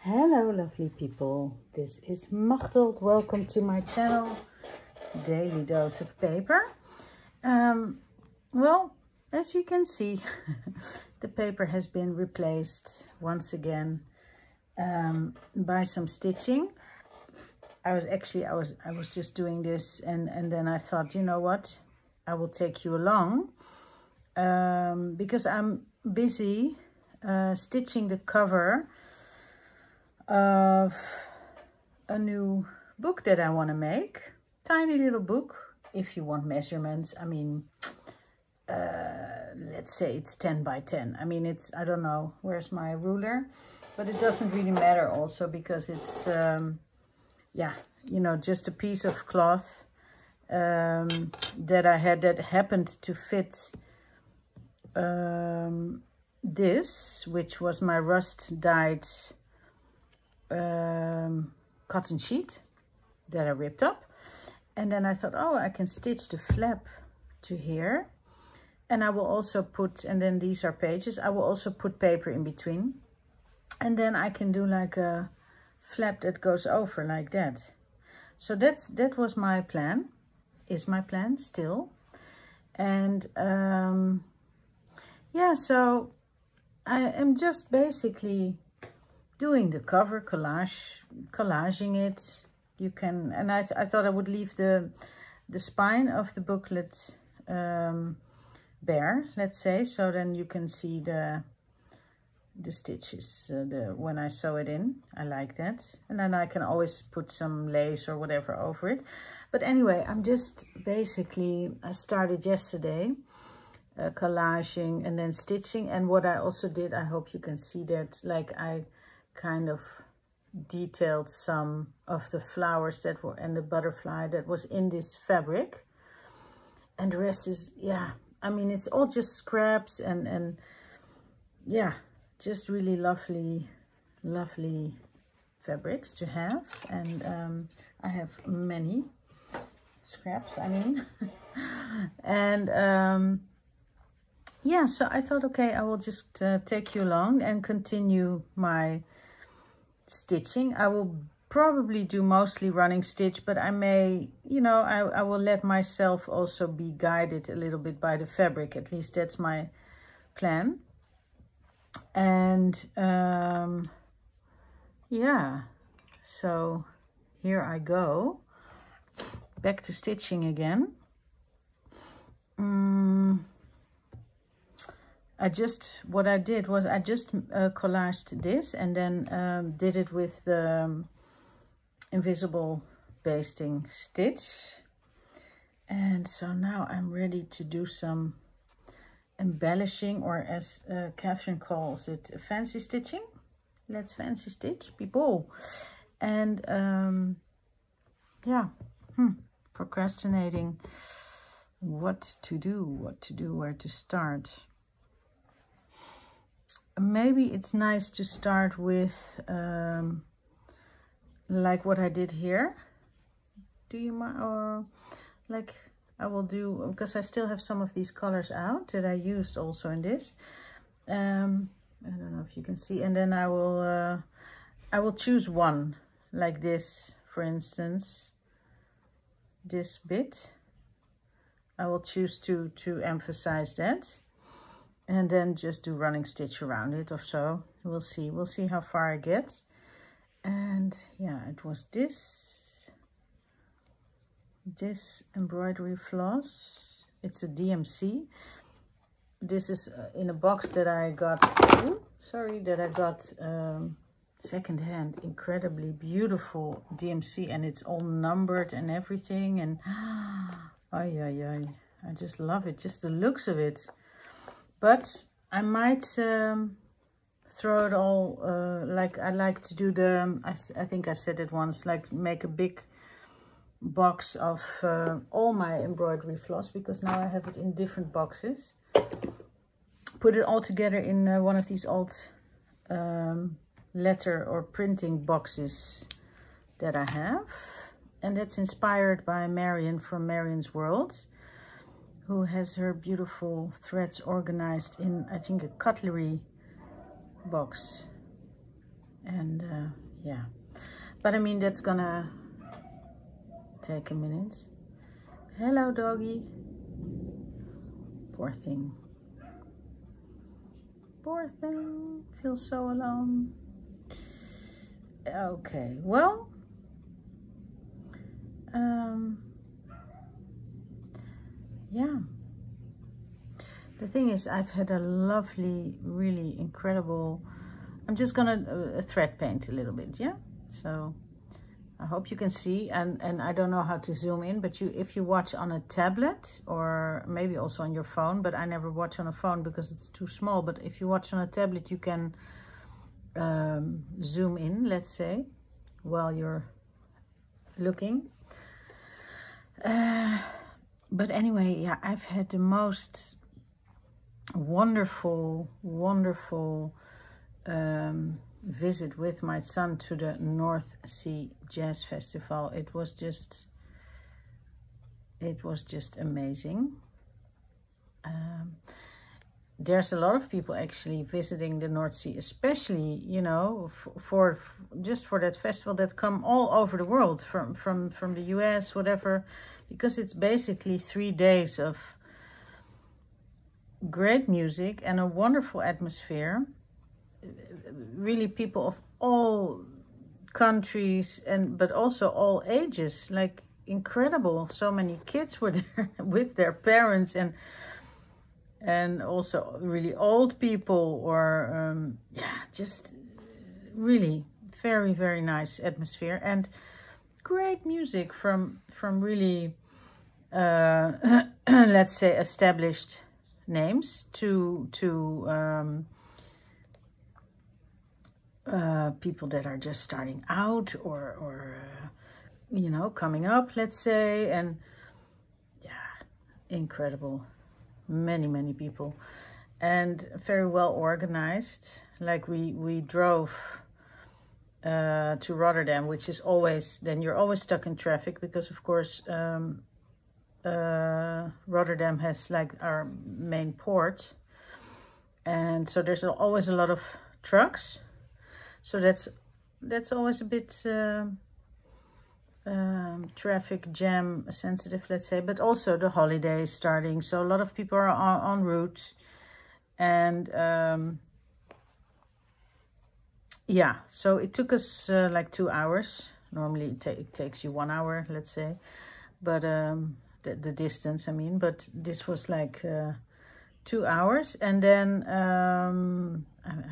Hello lovely people, this is Machteld. Welcome to my channel, Daily Dose of Paper. Well, as you can see, the paper has been replaced once again by some stitching. I was just doing this and then I thought, you know what, I will take you along because I'm busy stitching the cover of a new book that I want to make. Tiny little book. If you want measurements, I mean, let's say it's 10 by 10. I mean, it's, I don't know, where's my ruler? But it doesn't really matter also because it's, yeah, you know, just a piece of cloth that I had that happened to fit this, which was my rust dyed cotton sheet that I ripped up. And then I thought, oh, I can stitch the flap to here. And I will also put, and then these are pages, I will also put paper in between. And then I can do like a flap that goes over like that. So that was my plan, is my plan still. And yeah, so I am just basically doing the cover, collaging it. You can, and I thought I would leave the spine of the booklet bare, let's say, so then you can see the stitches when I sew it in. I like that, and then I can always put some lace or whatever over it. But anyway, I'm just basically, I started yesterday collaging and then stitching. And what I also did, I hope you can see that, like I kind of detailed some of the flowers that were, and the butterfly that was in this fabric, and the rest is, yeah, I mean, it's all just scraps and yeah, just really lovely fabrics to have. And I have many scraps, I mean. And yeah, so I thought, okay, I will just take you along and continue my stitching. I will probably do mostly running stitch, but I may, you know, I will let myself also be guided a little bit by the fabric. At least that's my plan. And yeah, so here I go back to stitching again. What I did was I just collaged this and then did it with the invisible basting stitch. And so now I'm ready to do some embellishing, or as Catherine calls it, fancy stitching. Let's fancy stitch, people. And yeah, procrastinating what to do, where to start. Maybe it's nice to start with like what I did here. Do you mind? Or like I will do, because I still have some of these colors out that I used also in this. I don't know if you can see. And then I will choose one, like this, for instance, this bit. I will choose to emphasize that. And then just do running stitch around it or so. We'll see how far I get. And yeah, it was this embroidery floss. It's a DMC. This is in a box that I got, secondhand. Incredibly beautiful DMC, and it's all numbered and everything. And I just love it, just the looks of it. But I might throw it all, like I like to do the, I think I said it once, like make a big box of all my embroidery floss, because now I have it in different boxes. Put it all together in one of these old letter or printing boxes that I have. And that's inspired by Marion from Marion's World, who has her beautiful threads organized in, I think, a cutlery box. And yeah, but I mean, that's gonna take a minute. Hello, doggy. Poor thing. Poor thing. Feels so alone. Okay, well, yeah. The thing is, I've had a lovely, really incredible. I'm just gonna thread paint a little bit, yeah. So I hope you can see, and I don't know how to zoom in, but if you watch on a tablet or maybe also on your phone, but I never watch on a phone because it's too small. But if you watch on a tablet, you can zoom in, let's say, while you're looking. But anyway, yeah, I've had the most wonderful visit with my son to the North Sea Jazz Festival. It was just amazing. There's a lot of people actually visiting the North Sea, especially, you know, for that festival, that come all over the world, from the US, whatever, because it's basically 3 days of great music and a wonderful atmosphere. Really, people of all countries but also all ages, like incredible. So many kids were there with their parents, and also really old people, or yeah, just really very nice atmosphere and great music from really let's say established names to people that are just starting out or you know, coming up, let's say. And yeah, incredible. Many people, and very well organized. Like we drove to Rotterdam, which is always, then you're always stuck in traffic, because of course Rotterdam has like our main port, and so there's always a lot of trucks. So that's always a bit traffic jam sensitive, let's say. But also the holidays starting, so a lot of people are en route, and yeah, so it took us like 2 hours. Normally it takes you 1 hour, let's say, but the distance, I mean, but this was like 2 hours. And then I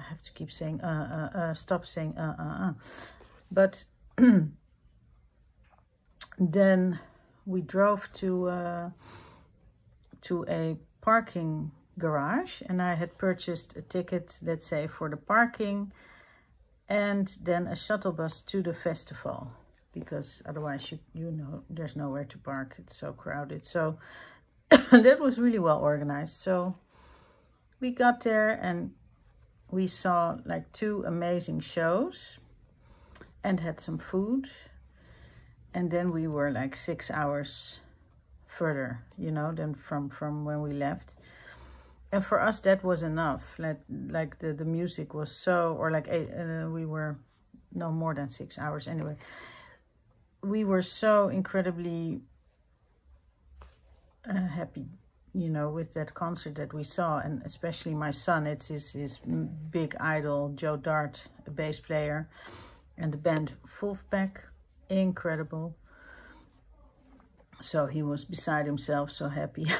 have to keep saying stop saying but then we drove to a parking garage, and I had purchased a ticket, let's say, for the parking, and then a shuttle bus to the festival, because otherwise you know there's nowhere to park. It's so crowded. So that was really well organized. So we got there and we saw like 2 amazing shows and had some food. And then we were like 6 hours further, you know, than from when we left. And for us, that was enough. Like the music was so, or like we were no more than 6 hours anyway. We were so incredibly happy, you know, with that concert that we saw. And especially my son, it's his big idol, Joe Dart, a bass player, and the band Wolfpack. Incredible. So he was beside himself, so happy.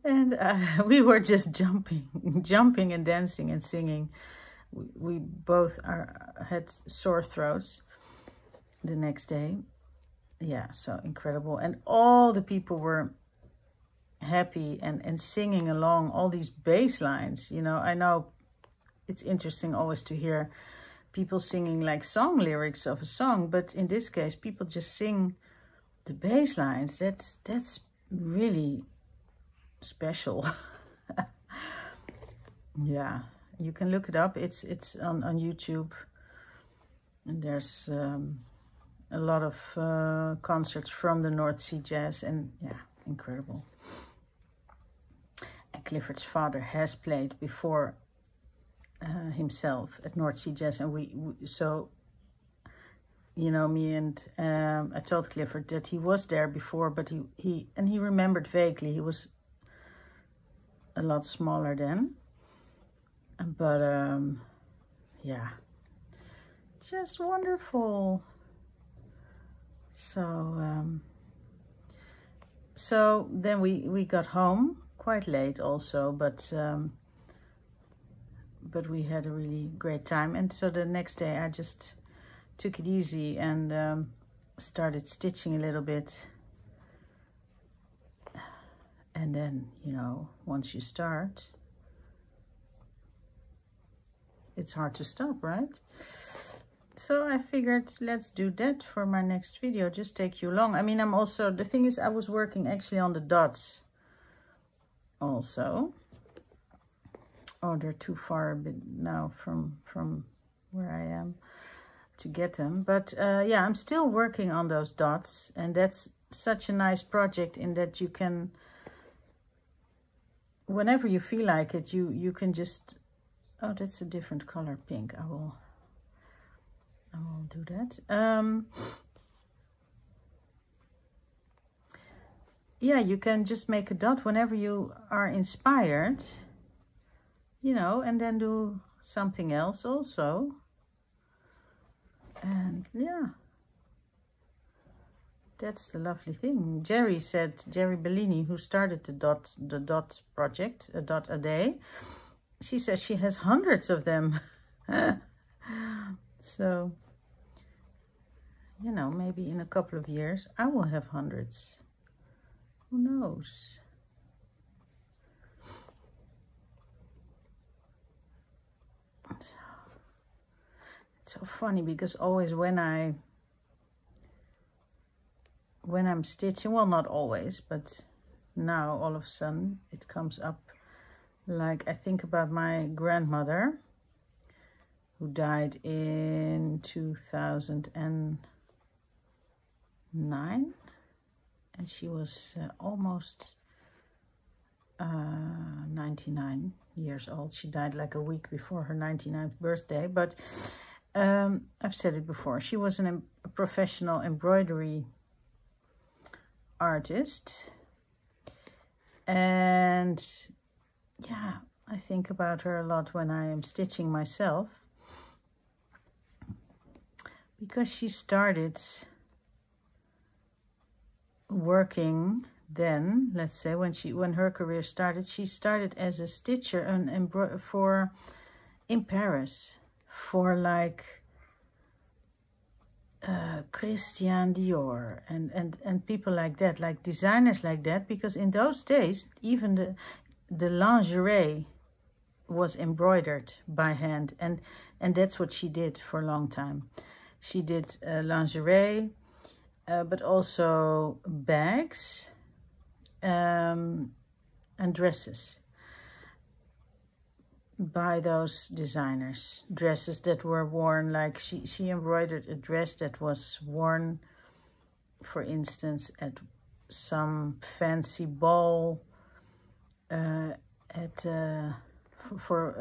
And we were just jumping and dancing and singing. We both had sore throats the next day. Yeah, so incredible. And all the people were happy and singing along all these bass lines. You know, I know it's interesting always to hear people singing like song lyrics of a song, but in this case, people just sing the bass lines. That's really special. Yeah, you can look it up. It's on YouTube, and there's a lot of concerts from the North Sea Jazz, and yeah, incredible. And Clifford's father has played before himself at North Sea Jazz, and we so, you know, me and I told Clifford that he was there before, but he remembered vaguely. He was a lot smaller then, but yeah, just wonderful. So so then we got home quite late also, but we had a really great time. And so the next day I just took it easy and started stitching a little bit. And then, you know, once you start, it's hard to stop, right? So I figured, let's do that for my next video, just take you along. I mean, I'm also, the thing is, I was working actually on the dots also. Oh, they're too far a bit now from where I am to get them. But yeah, I'm still working on those dots, and that's such a nice project in that you can, whenever you feel like it, you can just, oh, that's a different color, pink. I will do that. Yeah, you can just make a dot whenever you are inspired, you know, and then do something else also. And yeah, that's the lovely thing. Jerry Bellini, who started the dot project, a dot a day, she says she has hundreds of them. So, you know, maybe in a couple of years I will have hundreds. Who knows? So, it's so funny because always when I'm stitching, well, not always, but now all of a sudden it comes up. Like, I think about my grandmother, who died in 2009, and she was almost 99 years old. She died like a week before her 99th birthday, but I've said it before, she was a professional embroidery artist, and yeah, I think about her a lot when I am stitching myself, because she started working then, let's say, when her career started, she started as a stitcher in Paris for like Christian Dior and people like that, like designers like that, because in those days even the lingerie was embroidered by hand, and that's what she did for a long time. She did lingerie, but also bags and dresses by those designers. Dresses that were worn, like she embroidered a dress that was worn, for instance, at some fancy ball, for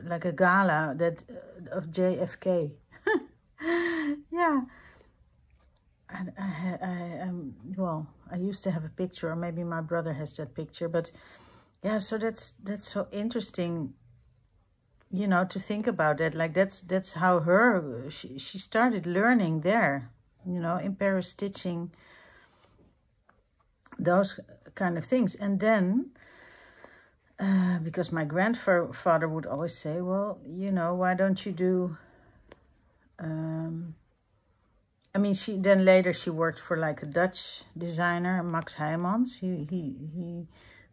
like a gala that of JFK. Yeah, and well, I used to have a picture, or maybe my brother has that picture, but yeah, so that's so interesting, you know, to think about that. Like that's how she started learning there, you know, in Paris, stitching those kind of things. And then because my grandfather would always say, well, you know, why don't you do I mean, then later she worked for like a Dutch designer, Max Heijmans. He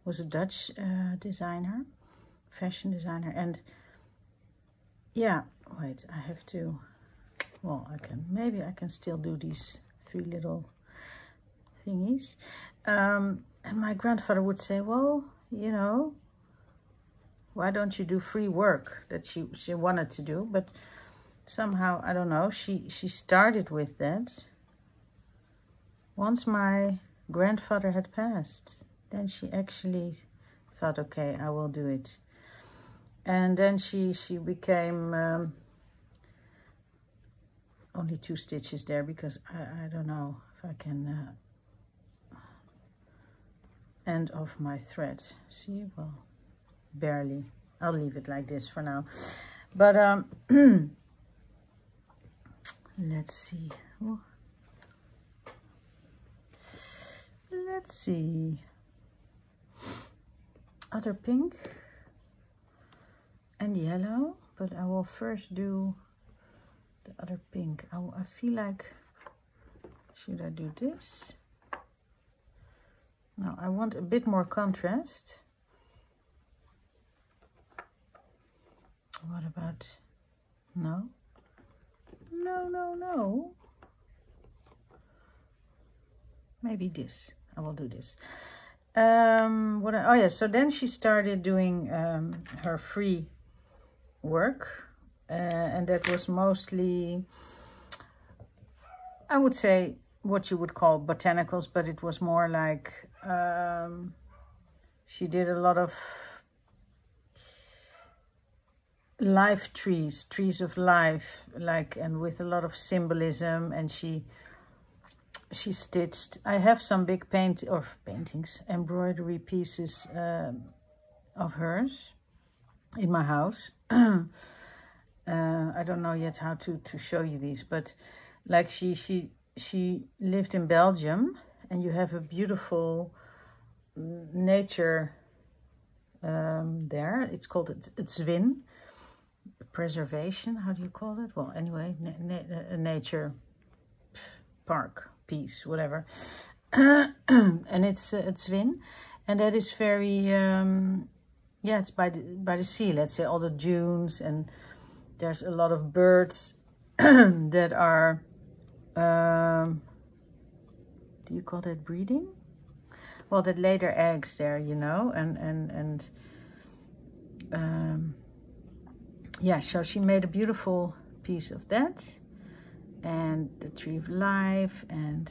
was a Dutch designer, fashion designer. And yeah, wait, I have to, well, maybe I can still do these 3 little thingies. And my grandfather would say, well, you know, why don't you do free work that she wanted to do? But somehow, I don't know, she started with that. Once my grandfather had passed, then she actually thought, okay, I will do it. And then she became only 2 stitches there, because I don't know if I can end off my thread. See, well, barely. I'll leave it like this for now. But let's see. Oh. Let's see. Other pink and yellow, but I will first do the other pink. I feel like, should I do this? No, I want a bit more contrast. What about, no? No. Maybe this. I will do this. Oh yeah, so then she started doing her free work. And that was mostly, I would say, what you would call botanicals, but it was more like, she did a lot of life trees of life, like, and with a lot symbolism. And she stitched, I have some big paintings, embroidery pieces of hers in my house. I don't know yet how to show you these, but like she lived in Belgium, and you have a beautiful nature there. It's called a Zwin, preservation, how do you call it? Well, anyway, a nature park piece, whatever. And it's Zwin, and that is very yeah, it's by the sea, let's say, all the dunes, and there's a lot of birds that are do you call that breeding? Well, that lay their eggs there, you know, and yeah, so she made a beautiful piece of that, and the tree of life, and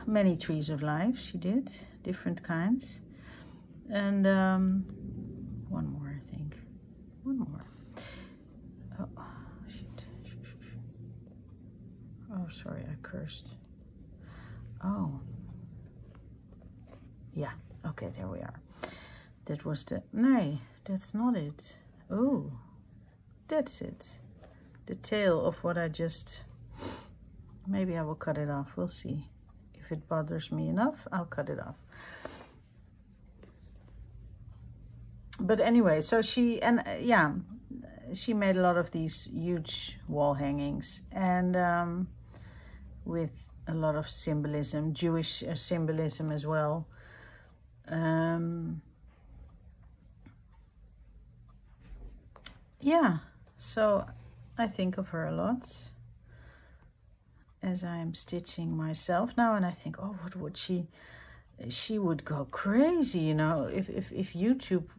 many trees of life she did, different kinds. And one more, I think. One more. Oh, shit. Oh, sorry, I cursed. Oh. Yeah, okay, there we are. That was the... Nee, that's not it. Oh, that's it. The tail of what I just... Maybe I will cut it off. We'll see. If it bothers me enough, I'll cut it off. But anyway, so she, and yeah, she made a lot of these huge wall hangings, and with a lot of symbolism, Jewish symbolism as well. Yeah, so I think of her a lot as I'm stitching myself now, and I think, oh, what would she would go crazy, you know, if YouTube,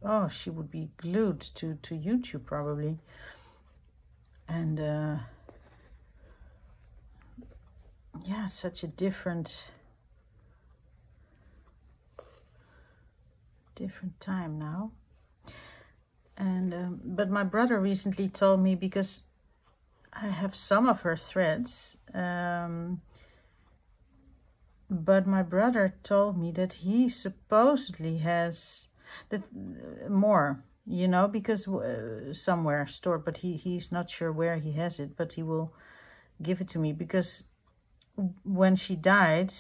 oh, she would be glued to YouTube probably. And yeah, such a different time now. And but my brother recently told me, because I have some of her threads, but my brother told me that he supposedly has that more, you know, because somewhere stored, but he's not sure where he has it, but he will give it to me, because when she died,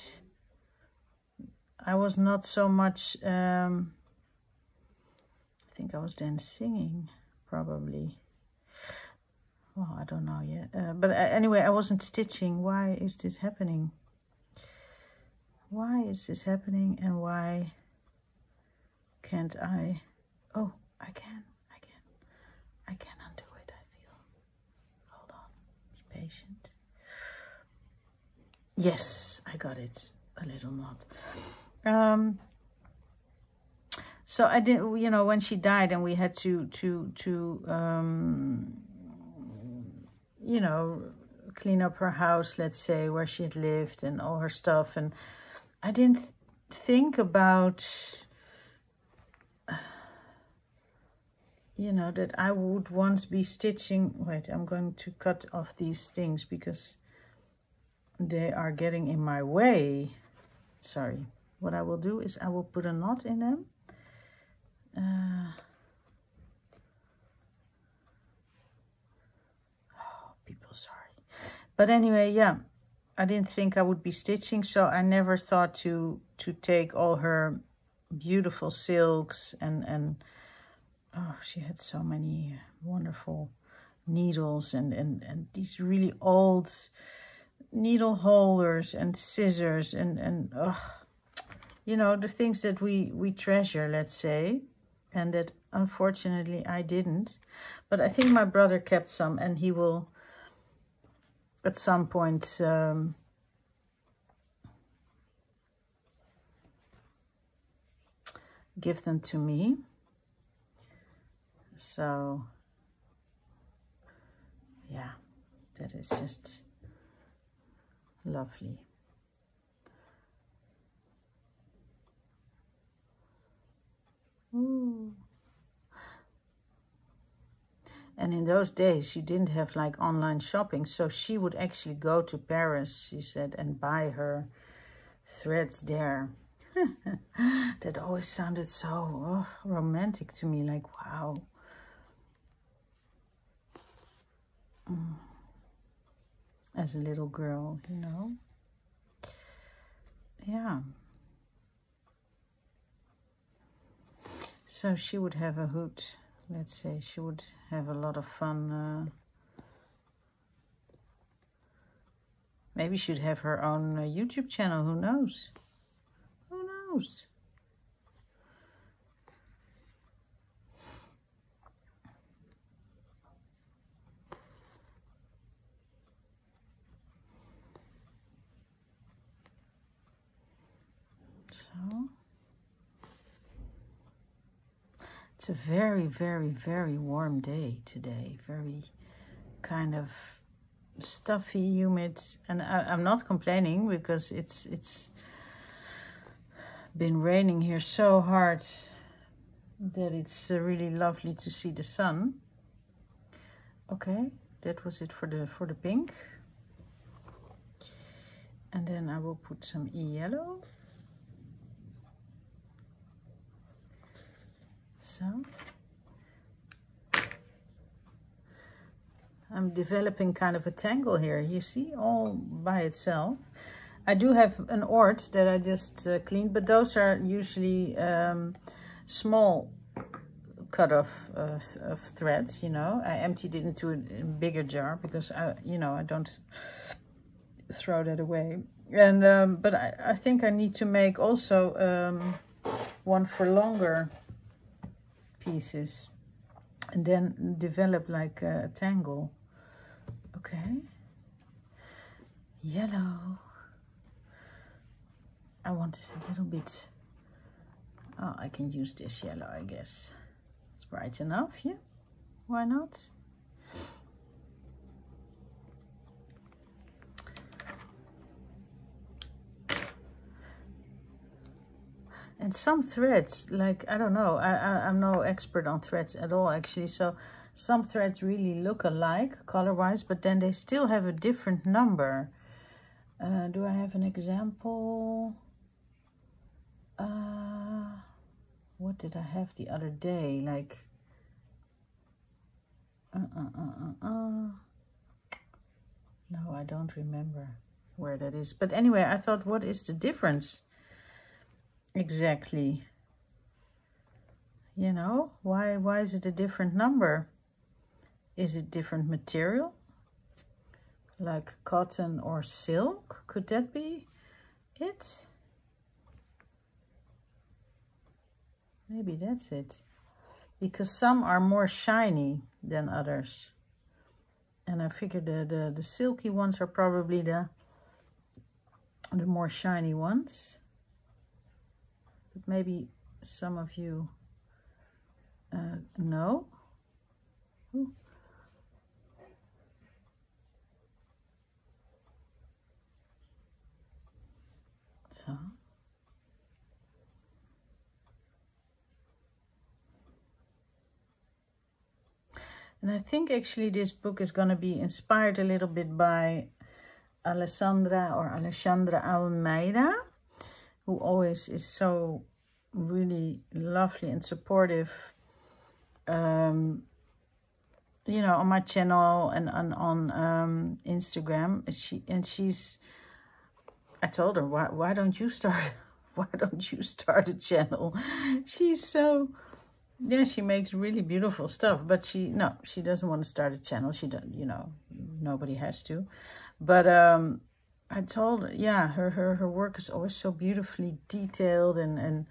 I was not so much, I think I was then singing, probably. Well, I don't know yet. But anyway, I wasn't stitching. Why is this happening? Why is this happening, and why can't I? Oh, I can undo it, I feel. Hold on, be patient. Yes, I got it, a little knot. So I did, you know, when she died, and we had to you know, clean up her house, let's say, where she had lived, and all her stuff, and I didn't think about you know, that I would once be stitching. Wait, I'm going to cut off these things because they are getting in my way. Sorry. What I will do is I will put a knot in them. Oh, people, sorry. But anyway, yeah, I didn't think I would be stitching, so I never thought to take all her beautiful silks and oh, she had so many wonderful needles and these really old needle holders and scissors and you know, the things that we treasure, let's say, and that unfortunately I didn't. But I think my brother kept some, and he will at some point give them to me. So yeah, that is just lovely. Ooh. And in those days, you didn't have like online shopping, so she would actually go to Paris, she said, and buy her threads there. That always sounded so romantic to me, like, wow. As a little girl, you know. Yeah. So she would have a hoot, let's say. She would have a lot of fun. Maybe she'd have her own YouTube channel, who knows? Who knows? So it's a very, very, very warm day today. Very kind of stuffy, humid, and I'm not complaining because it's been raining here so hard that it's really lovely to see the sun. Okay, that was it for the pink, and then I will put some yellow. So I'm developing kind of a tangle here, you see, all by itself. I do have an ort that I just cleaned, but those are usually small cut off of threads, you know. I emptied it into a bigger jar because I don't throw that away. And but I think I need to make also one for longer pieces and then develop like a tangle. Okay, yellow. I want a little bit. Oh, I can use this yellow, I guess. It's bright enough, yeah? Why not? And some threads, like, I don't know, I'm no expert on threads at all, actually. So some threads really look alike color-wise, but then they still have a different number. Do I have an example? What did I have the other day? Like, no, I don't remember where that is. But anyway, I thought, what is the difference exactly? You know, why is it a different number? Is it different material? Like cotton or silk? Could that be it? Maybe that's it. Because some are more shiny than others. And I figured the silky ones are probably the more shiny ones. But maybe some of you know. Ooh. So. And I think actually this book is going to be inspired a little bit by Alessandra Almeida, who always is so really lovely and supportive, you know, on my channel and on Instagram. She's, I told her, why don't you start a channel? She's so, yeah, she makes really beautiful stuff, but she doesn't want to start a channel. She don't, you know, nobody has to. But I told her, yeah, her work is always so beautifully detailed and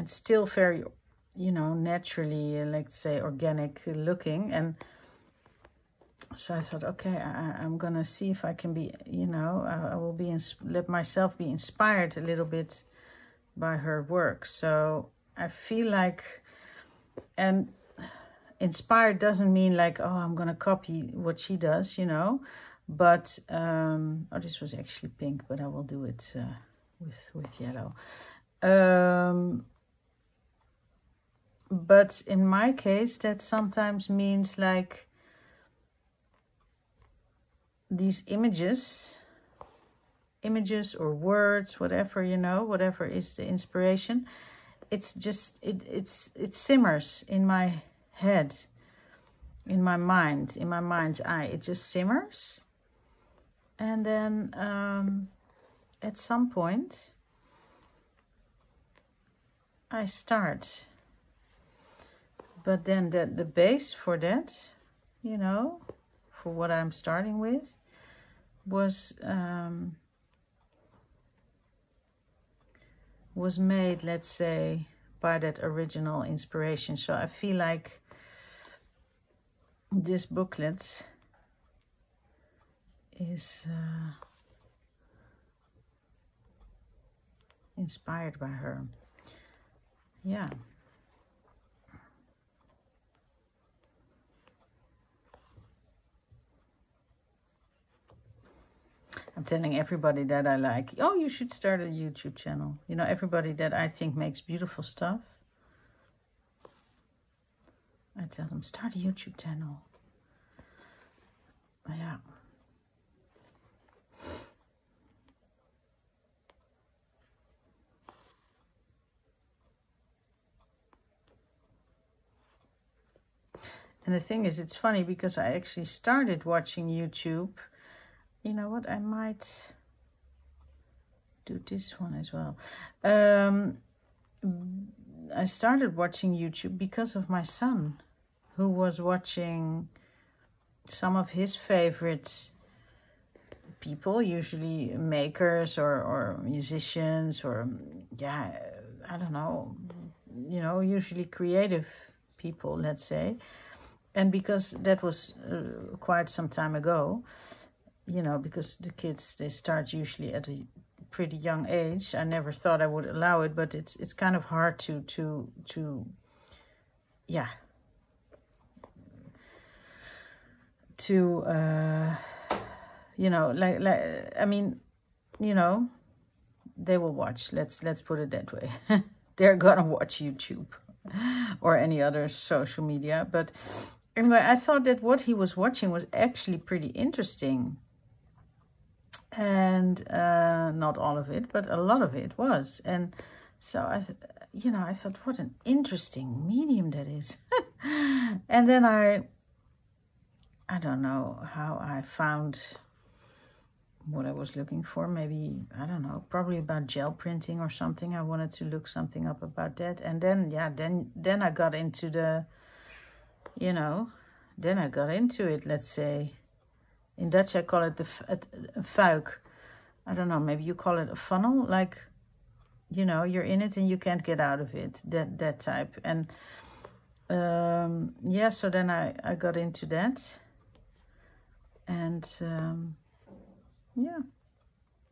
still very, you know, naturally, like say, organic looking. And so I thought, okay, I'm gonna see if I can be, you know, I will be let myself be inspired a little bit by her work. So I feel like, and inspired doesn't mean like, oh, I'm gonna copy what she does, you know. But oh, this was actually pink, but I will do it with yellow. But in my case, that sometimes means like these images or words, whatever, you know, whatever is the inspiration, it's just, it simmers in my head, in my mind, in my mind's eye. It just simmers. And then at some point, I start. But then the base for that, you know, for what I'm starting with, was made, let's say, by that original inspiration. So I feel like this booklet is inspired by her. Yeah. I'm telling everybody that I like, oh, you should start a YouTube channel. You know, everybody that I think makes beautiful stuff, I tell them, start a YouTube channel. Yeah. And the thing is, it's funny because I actually started watching YouTube. You know what? I might do this one as well. I started watching YouTube because of my son, who was watching some of his favorite people, usually makers or musicians or, yeah, I don't know, you know, usually creative people, let's say. And because that was quite some time ago, you know, because the kids, they start usually at a pretty young age. I never thought I would allow it, but it's kind of hard to yeah, to you know, like I mean, you know, they will watch. Let's put it that way. They're gonna watch YouTube or any other social media. But anyway, I thought that what he was watching was actually pretty interesting. And not all of it, but a lot of it was. And so you know, I thought, what an interesting medium that is. And then I don't know how I found what I was looking for. Maybe, I don't know, probably about gel printing or something. I wanted to look something up about that. And then, yeah, then I got into the, you know, then I got into it, let's say. In Dutch, I call it a fuik. I don't know, maybe you call it a funnel. Like, you know, you're in it and you can't get out of it. That type. And yeah, so then I got into that. And yeah,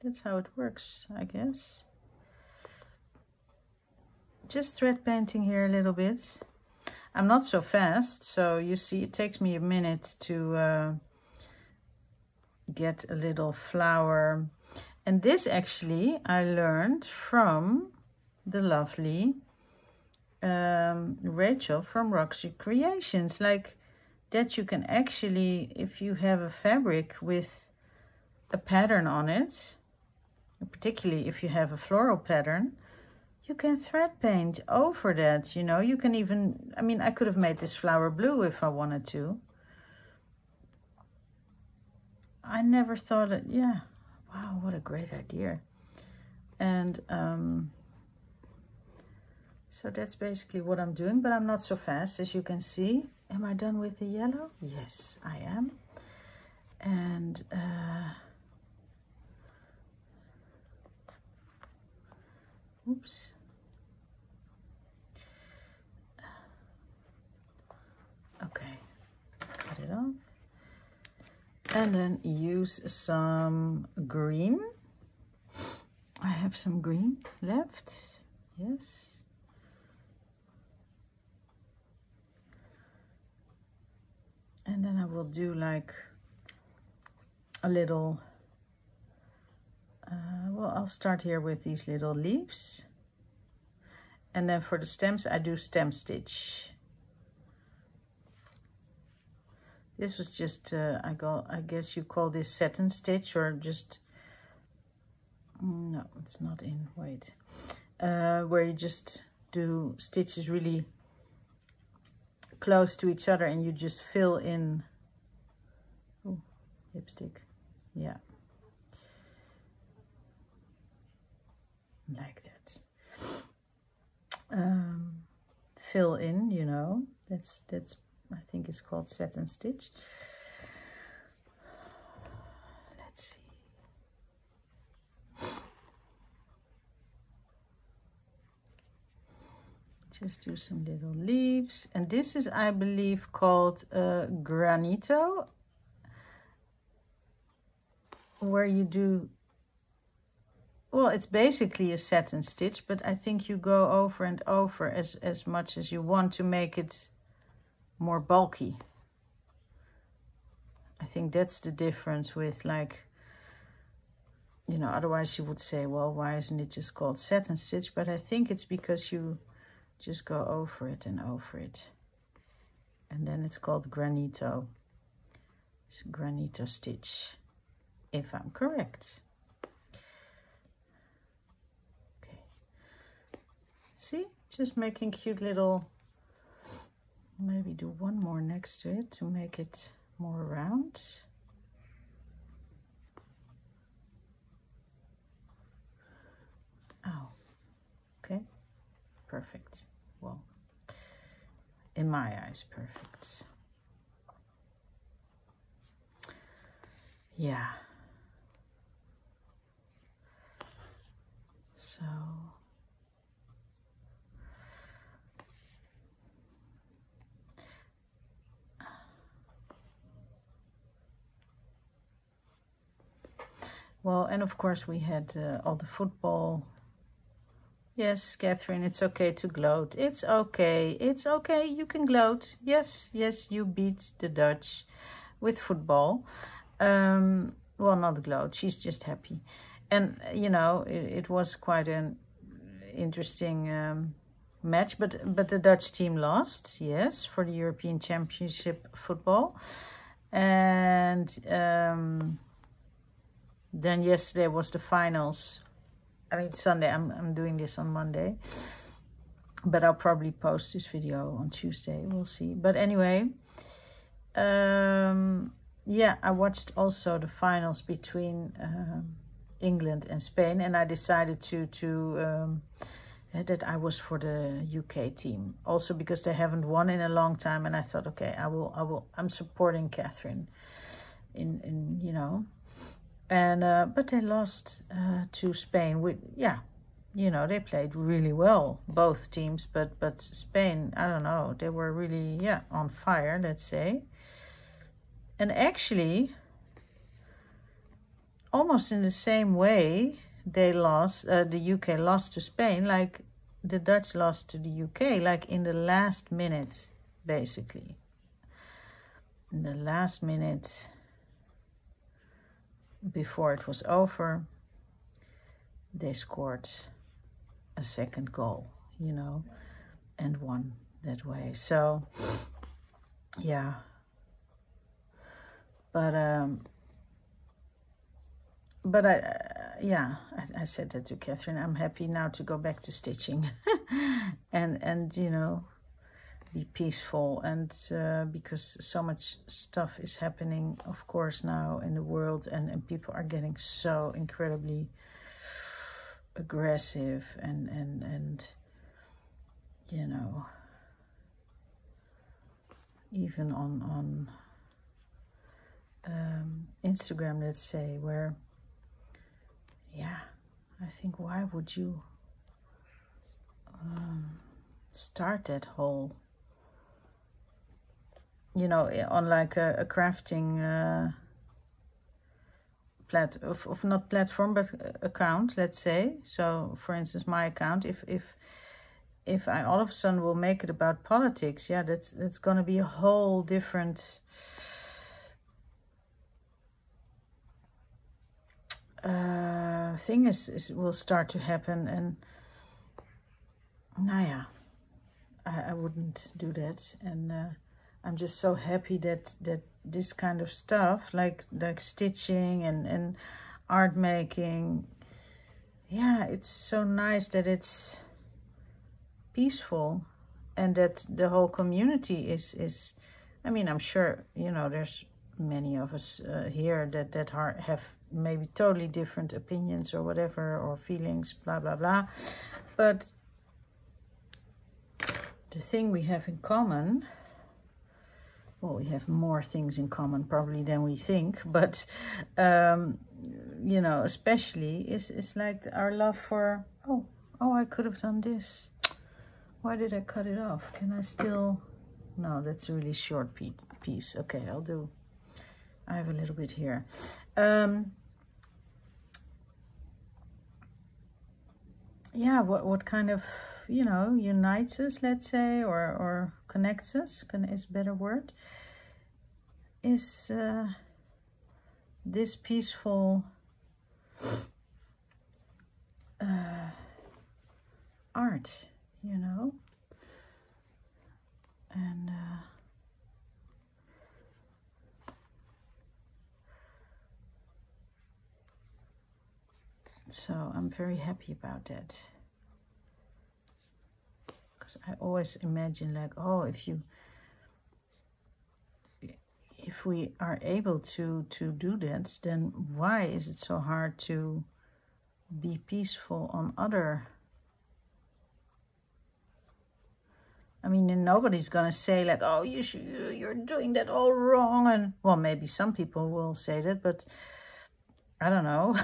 that's how it works, I guess. Just thread painting here a little bit. I'm not so fast, so you see it takes me a minute to get a little flower. And this actually I learned from the lovely Rachel from Roxy Creations. Like, that you can actually, if you have a fabric with a pattern on it, particularly if you have a floral pattern, you can thread paint over that, you know. You can even, I mean, I could have made this flower blue if I wanted to. I never thought it, yeah. Wow, what a great idea. And so that's basically what I'm doing, but I'm not so fast, as you can see. Am I done with the yellow? Yes, I am. And oops. Okay, cut it off. And then use some green. I have some green left, yes. And then I will do like a little, well, I'll start here with these little leaves. And then for the stems, I do stem stitch. This was just, I guess you call this satin stitch, or just, no, it's not in, wait. Where you just do stitches really close to each other and you just fill in, oh, lipstick, yeah. Like that. Fill in, you know, that's I think it's called satin stitch. Let's see. Just do some little leaves. And this is, I believe, called granito, where you do, well, it's basically a satin stitch, but I think you go over and over as much as you want to make it more bulky. I think that's the difference with, like, you know, otherwise you would say, well, why isn't it just called satin stitch? But I think it's because you just go over it and over it. And then it's called granito. It's granito stitch, if I'm correct. Okay. See, just making cute little, maybe do one more next to it to make it more round. Oh, okay, perfect. Well, in my eyes, perfect. Yeah. So well, and of course we had all the football. Yes, Catherine, it's okay to gloat. It's okay. It's okay. You can gloat. Yes, yes, you beat the Dutch with football. Well, not gloat. She's just happy. And, you know, it was quite an interesting match. But the Dutch team lost, yes, for the European Championship football. And then yesterday was the finals. I mean, Sunday, I'm doing this on Monday, but I'll probably post this video on Tuesday, we'll see. But anyway, yeah, I watched also the finals between England and Spain, and I decided that I was for the UK team, also because they haven't won in a long time, and I thought, okay, I'm supporting Catherine in you know. And but they lost to Spain. Yeah, you know, they played really well, both teams. But Spain, I don't know, they were really, yeah, on fire, let's say. And actually, almost in the same way, they lost. The UK lost to Spain, like the Dutch lost to the UK, like in the last minute, basically. In the last minute, before it was over, they scored a second goal, you know, and won that way. So, yeah, But I said that to Catherine. I'm happy now to go back to stitching, and you know, be peaceful, and because so much stuff is happening, of course, now in the world, and people are getting so incredibly aggressive, and you know, even on Instagram, let's say, where, yeah, I think, why would you start that whole, you know, on like a crafting not platform, but account, let's say. So for instance, my account, if I all of a sudden will make it about politics, yeah, that's going to be a whole different thing is will start to happen. And nou ja, I wouldn't do that. And I'm just so happy that this kind of stuff, like stitching and art making, yeah, it's so nice that it's peaceful, and that the whole community is I mean, I'm sure, you know, there's many of us here that have maybe totally different opinions or whatever, or feelings, blah blah blah, but the thing we have in common, well, we have more things in common probably than we think, but you know, especially is like our love for, oh, I could have done this. Why did I cut it off? Can I still? No, that's a really short piece. Okay, I'll do. I have a little bit here. Yeah, what kind of, you know, unites us, let's say, or connects us, is a better word, is this peaceful art, you know. And so I'm very happy about that, because I always imagine, like, oh, if we are able to do that, then why is it so hard to be peaceful on other? I mean, and nobody's gonna say like, oh, you're doing that all wrong. And well, maybe some people will say that, but I don't know.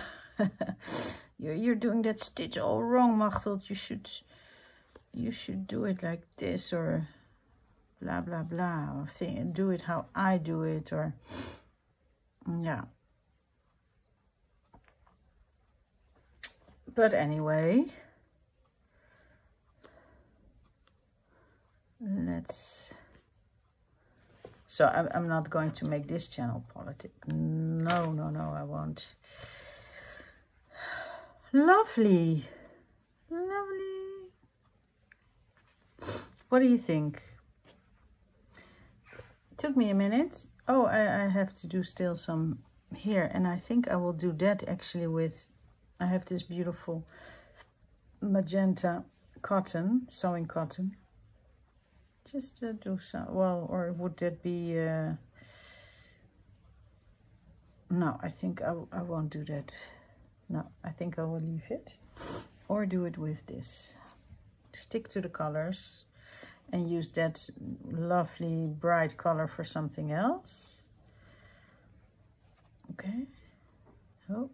you're doing that stitch all wrong, Machteld. You should do it like this, or blah blah blah, or do it how I do it, or yeah. But anyway, so I'm not going to make this channel politic. No, I won't. Lovely. What do you think? It took me a minute. Oh, I have to do still some here, and I think I will do that actually with, I have this beautiful magenta cotton, sewing cotton. Just to do some, well, or would that be, no, I think I won't do that. No, I think I will leave it, or do it with this. Stick to the colors and use that lovely bright color for something else. Okay. Oh,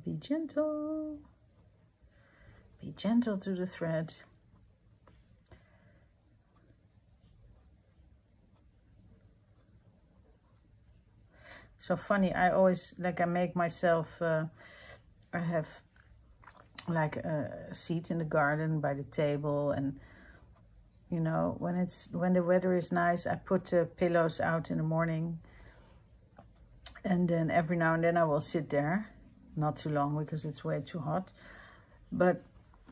be gentle. Be gentle to the thread. So funny, I always, like, I make myself, I have like a seat in the garden by the table, and you know, when the weather is nice, I put pillows out in the morning, and then every now and then I will sit there, not too long because it's way too hot. But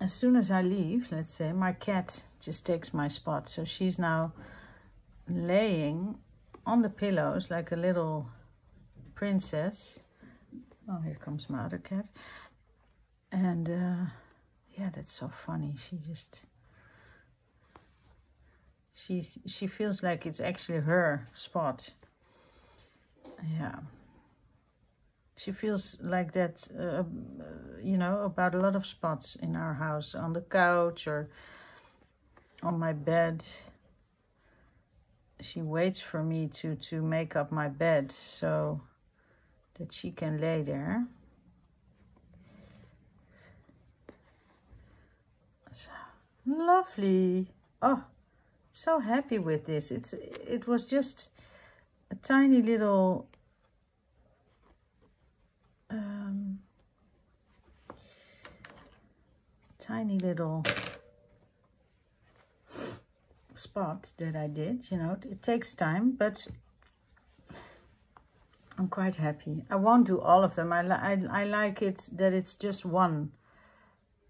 as soon as I leave, let's say, my cat just takes my spot, so she's now laying on the pillows like a little princess. Oh, here comes my other cat. And yeah, that's so funny. She feels like it's actually her spot. Yeah. She feels like that, you know, about a lot of spots in our house, on the couch or on my bed. She waits for me to make up my bed so that she can lay there. So, lovely. Oh, so happy with this. It was just a tiny little spot that I did, you know. It takes time, but I'm quite happy. I won't do all of them. I like it that it's just one,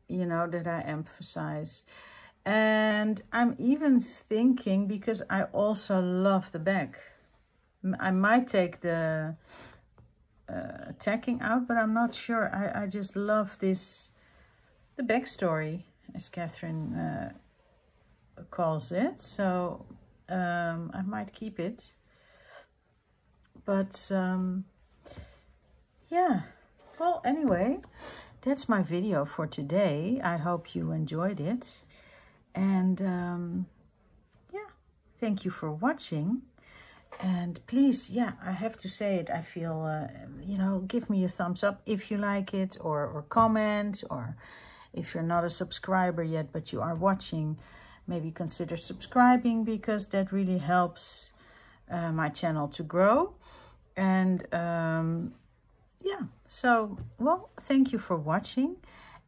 you know, that I emphasize. And I'm even thinking, because I also love the back, I might take the tacking out, but I'm not sure. I just love this, the backstory, as Catherine calls it. So I might keep it. But yeah, well, anyway, that's my video for today. I hope you enjoyed it. And yeah, thank you for watching. And please, yeah, I have to say it, I feel, you know, give me a thumbs up if you like it, or comment, or if you're not a subscriber yet, but you are watching, maybe consider subscribing, because that really helps my channel to grow. And yeah, so, well, thank you for watching,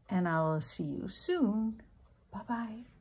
and I'll see you soon. Bye-bye.